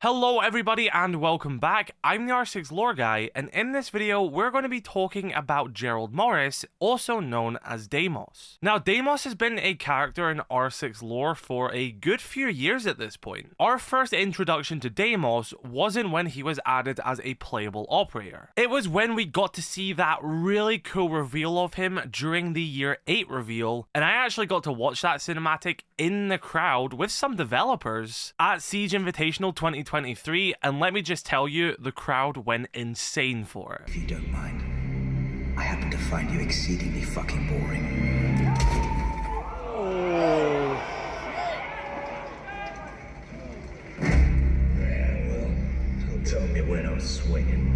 Hello everybody and welcome back. I'm the R6 Lore Guy, and in this video we're going to be talking about Gerald Morris, also known as Deimos. Now Deimos has been a character in R6 lore for a good few years at this point. Our first introduction to Deimos wasn't when he was added as a playable operator. It was when we got to see that really cool reveal of him during the year 8 reveal, and I actually got to watch that cinematic in the crowd with some developers at Siege Invitational 2023, and let me just tell you, the crowd went insane for it. If you don't mind, I happen to find you exceedingly fucking boring. Yeah, well, he'll tell me when I'm swinging.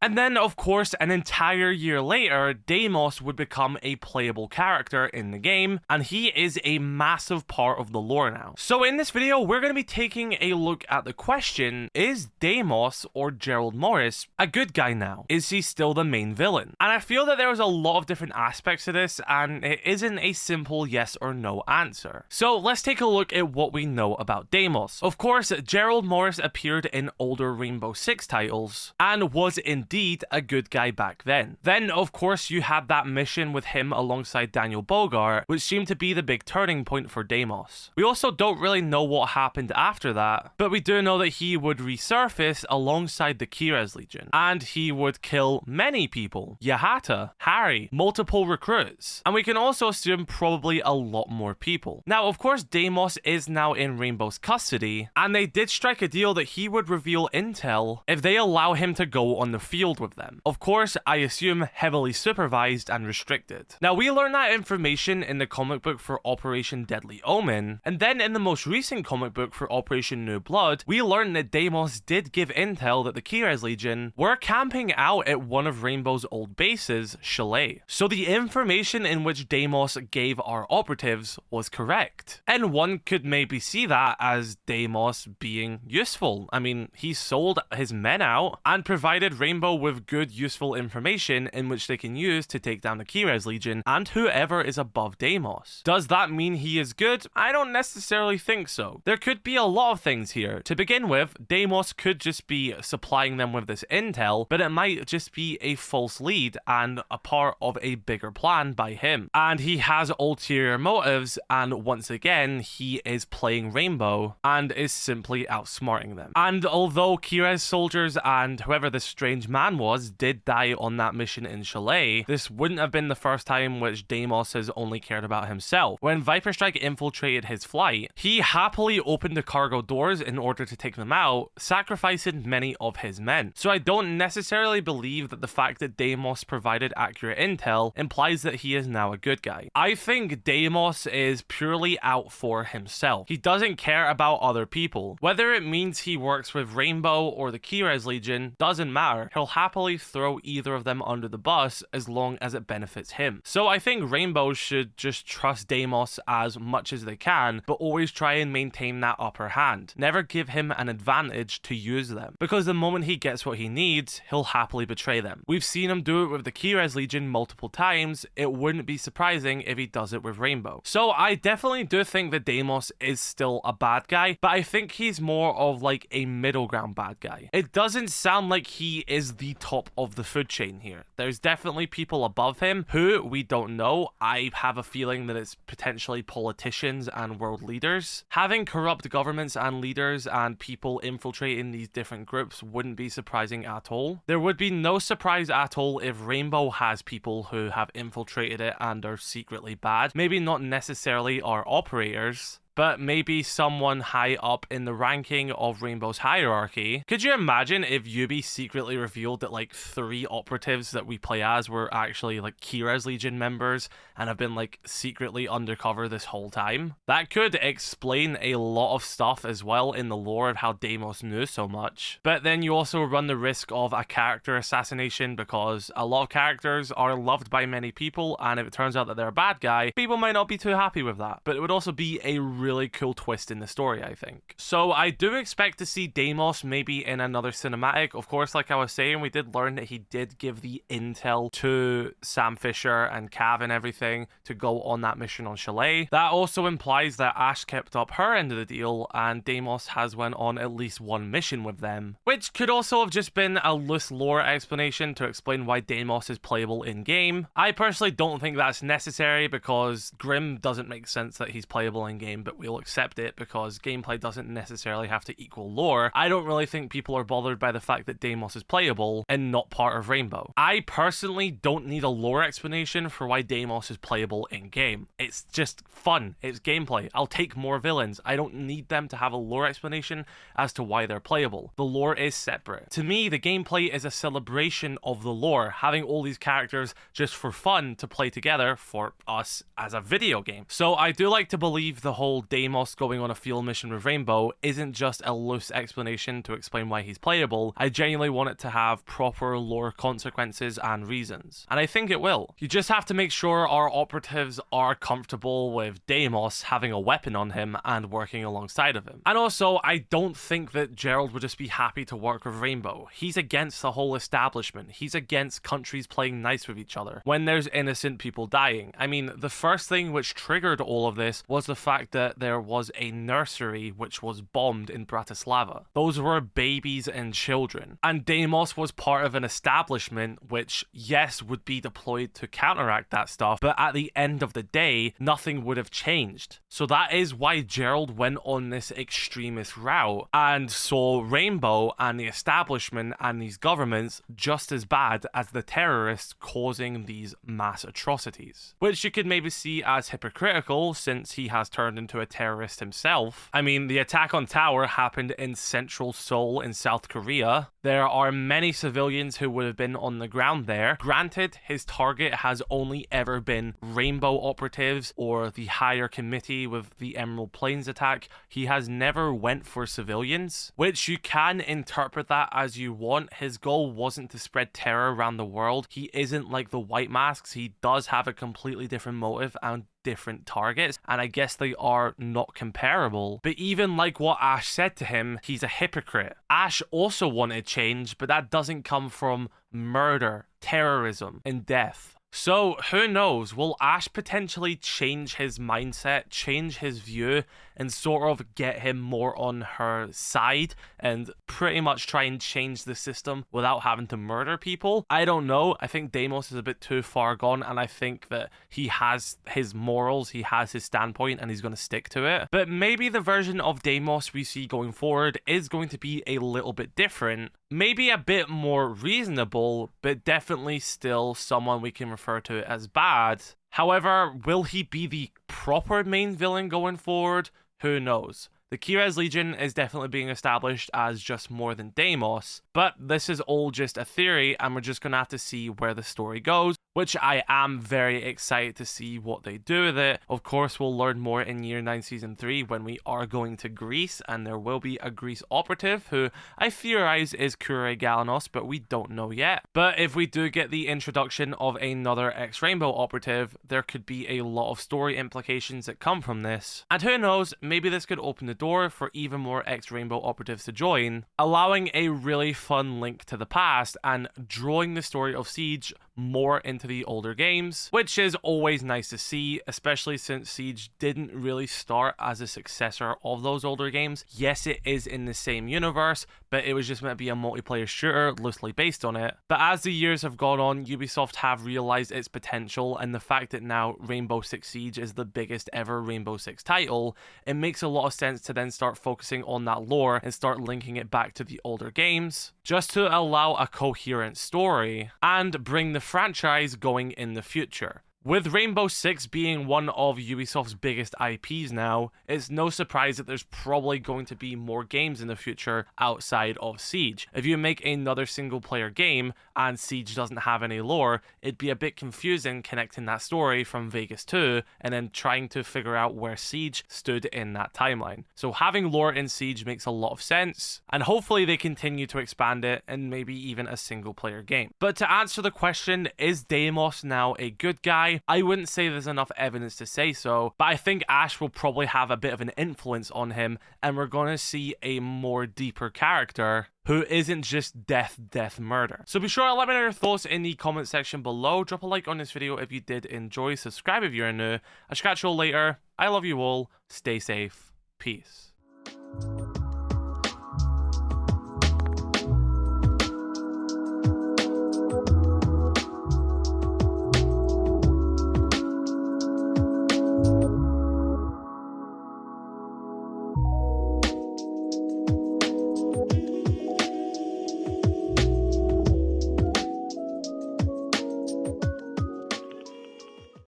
And then, of course, an entire year later, Deimos would become a playable character in the game, and he is a massive part of the lore now. So in this video, we're going to be taking a look at the question, is Deimos, or Gerald Morris, a good guy now? Is he still the main villain? And I feel that there is a lot of different aspects to this, and it isn't a simple yes or no answer. So let's take a look at what we know about Deimos. Of course, Gerald Morris appeared in older Rainbow Six titles, and was indeed a good guy back then. Then, of course, you had that mission with him alongside Daniel Bogart, which seemed to be the big turning point for Deimos. We also don't really know what happened after that, but we do know that he would resurface alongside the Kudos Legion, and he would kill many people. Yahata, Harry, multiple recruits, and we can also assume probably a lot more people. Now, of course, Deimos is now in Rainbow's custody, and they did strike a deal that he would reveal intel if they allow him to go on the field with them. Of course, I assume heavily supervised and restricted. Now, we learned that information in the comic book for Operation Deadly Omen, and then in the most recent comic book for Operation New Blood, we learned that Deimos did give intel that the Kudos Legion were camping out at one of Rainbow's old bases, Chalet. So the information in which Deimos gave our operatives was correct. And one could maybe see that as Deimos being useful. I mean, he sold his men out and provided Rainbow with good, useful information in which they can use to take down the Kudos Legion and whoever is above Deimos. Does that mean he is good? I don't necessarily think so. There could be a lot of things here. To begin with, Deimos could just be supplying them with this intel, but it might just be a false lead and a part of a bigger plan by him. And he has ulterior motives, and once again, he is playing Rainbow and is simply outsmarting them. And although Kudos soldiers and whoever this strange man was did die on that mission in Chalet, this wouldn't have been the first time which Deimos has only cared about himself. When Viper Strike infiltrated his flight, he happily opened the cargo doors in order to take them out, sacrificing many of his men. So I don't necessarily believe that the fact that Deimos provided accurate intel implies that he is now a good guy. I think Deimos is purely out for himself. He doesn't care about other people. Whether it means he works with Rainbow or the Kudos Legion doesn't matter. He'll happily throw either of them under the bus as long as it benefits him. So I think Rainbow should just trust Deimos as much as they can, but always try and maintain that upper hand. Never give him an advantage to use them, because the moment he gets what he needs, he'll happily betray them. We've seen him do it with the Kudos Legion multiple times. It wouldn't be surprising if he does it with Rainbow. So I definitely do think that Deimos is still a bad guy, but I think he's more of like a middle ground bad guy. It doesn't sound like he is the top of the food chain here. There's definitely people above him who we don't know. I have a feeling that it's potentially politicians and world leaders. Having corrupt governments and leaders and people infiltrating these different groups wouldn't be surprising at all. There would be no surprise at all if Rainbow has people who have infiltrated it and are secretly bad. Maybe not necessarily our operators, but maybe someone high up in the ranking of Rainbow's hierarchy. Could you imagine if Yubi secretly revealed that like 3 operatives that we play as were actually like Kudos Legion members and have been like secretly undercover this whole time? That could explain a lot of stuff as well in the lore of how Deimos knew so much. But then you also run the risk of a character assassination, because a lot of characters are loved by many people, and if it turns out that they're a bad guy, people might not be too happy with that. But it would also be a really cool twist in the story, I think. So I do expect to see Deimos maybe in another cinematic. Of course, like I was saying, we did learn that he did give the intel to Sam Fisher and Cav and everything to go on that mission on Chalet. That also implies that Ash kept up her end of the deal and Deimos has went on at least one mission with them, which could also have just been a loose lore explanation to explain why Deimos is playable in-game. I personally don't think that's necessary because Grim doesn't make sense that he's playable in-game, but we'll accept it because gameplay doesn't necessarily have to equal lore. I don't really think people are bothered by the fact that Deimos is playable and not part of Rainbow. I personally don't need a lore explanation for why Deimos is playable in-game. It's just fun. It's gameplay. I'll take more villains. I don't need them to have a lore explanation as to why they're playable. The lore is separate. To me, the gameplay is a celebration of the lore, having all these characters just for fun to play together for us as a video game. So I do like to believe the whole Deimos going on a field mission with Rainbow isn't just a loose explanation to explain why he's playable. I genuinely want it to have proper lore consequences and reasons. And I think it will. You just have to make sure our operatives are comfortable with Deimos having a weapon on him and working alongside of him. And also, I don't think that Gerald would just be happy to work with Rainbow. He's against the whole establishment. He's against countries playing nice with each other when there's innocent people dying. I mean, the first thing which triggered all of this was the fact that there was a nursery which was bombed in Bratislava. Those were babies and children. And Deimos was part of an establishment which, yes, would be deployed to counteract that stuff, but at the end of the day, nothing would have changed. So that is why Gerald went on this extremist route and saw Rainbow and the establishment and these governments just as bad as the terrorists causing these mass atrocities. Which you could maybe see as hypocritical since he has turned into a terrorist himself. I mean, the attack on Tower happened in central Seoul in South Korea. There are many civilians who would have been on the ground there. Granted, his target has only ever been Rainbow operatives or the higher committee with the Emerald Plains attack. He has never went for civilians, which you can interpret that as you want. His goal wasn't to spread terror around the world. He isn't like the White Masks. He does have a completely different motive and different targets, and I guess they are not comparable. But even like what Ash said to him, he's a hypocrite. Ash also wanted change, but that doesn't come from murder, terrorism, and death. So, who knows, will Ash potentially change his mindset, change his view, and sort of get him more on her side and pretty much try and change the system without having to murder people? I don't know. I think Deimos is a bit too far gone, and I think that he has his morals, he has his standpoint, and he's going to stick to it. But maybe the version of Deimos we see going forward is going to be a little bit different. Maybe a bit more reasonable, but definitely still someone we can refer to as bad. However, will he be the proper main villain going forward? Who knows? The Kure's Legion is definitely being established as just more than Deimos, but this is all just a theory and we're just going to have to see where the story goes, which I am very excited to see what they do with it. Of course, we'll learn more in Year 9 Season 3 when we are going to Greece, and there will be a Greece operative who I theorize is Kure Galanos, but we don't know yet. But if we do get the introduction of another ex-Rainbow operative, there could be a lot of story implications that come from this. And who knows, maybe this could open the door for even more ex-Rainbow operatives to join, allowing a really fun link to the past and drawing the story of Siege more into the older games, which is always nice to see, especially since Siege didn't really start as a successor of those older games. Yes, it is in the same universe, but it was just meant to be a multiplayer shooter loosely based on it. But as the years have gone on, Ubisoft have realized its potential, and the fact that now Rainbow Six Siege is the biggest ever Rainbow Six title, it makes a lot of sense to then start focusing on that lore and start linking it back to the older games, just to allow a coherent story and bring the franchise going in the future. With Rainbow Six being one of Ubisoft's biggest IPs now, it's no surprise that there's probably going to be more games in the future outside of Siege. If you make another single player game and Siege doesn't have any lore, it'd be a bit confusing connecting that story from Vegas 2 and then trying to figure out where Siege stood in that timeline. So having lore in Siege makes a lot of sense, and hopefully they continue to expand it and maybe even a single player game. But to answer the question, is Deimos now a good guy? why. I wouldn't say there's enough evidence to say so, but I think Ash will probably have a bit of an influence on him, and we're gonna see a more deeper character who isn't just death, murder. So be sure to let me know your thoughts in the comment section below. Drop a like on this video if you did enjoy. Subscribe if you're new. I'll catch you all later. I love you all. Stay safe. Peace.